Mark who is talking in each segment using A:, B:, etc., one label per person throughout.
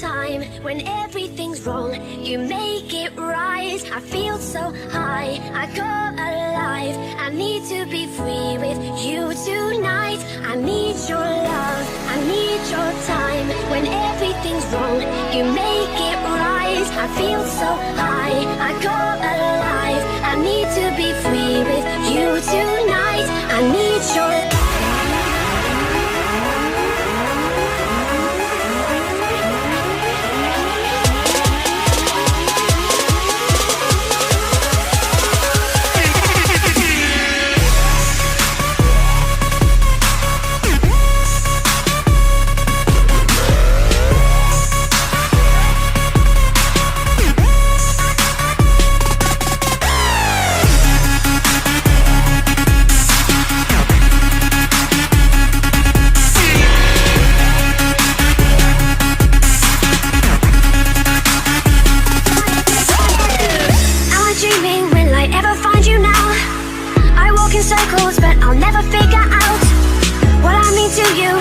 A: time when everything's wrong. You make it right. I feel so high. I go alive. I need to be free with you tonight. I need your love. I need your time when everything's wrong. You make it right. I feel so high. I go alive. I need to be free with you tonight. I need your love. Circles, but I'll never figure out what I mean to you.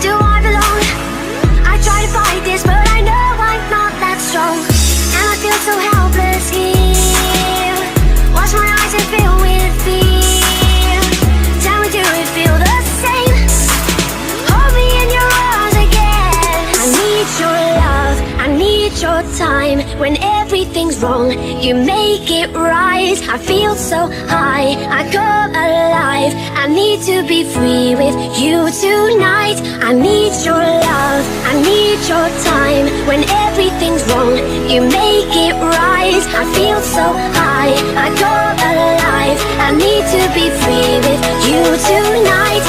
A: Do I belong? I try to fight this, but I know I'm not that strong. And I feel so helpless here. Wash my eyes and fill with fear. Tell me, do it feel the same? Hold me in your arms again. I need your love, I need your time. When everything's wrong, you make it right. I feel so high, I go alive. I need to be free with you tonight. I need your love, I need your time. When everything's wrong, you make it right. I feel so high, I go alive. I need to be free with you tonight.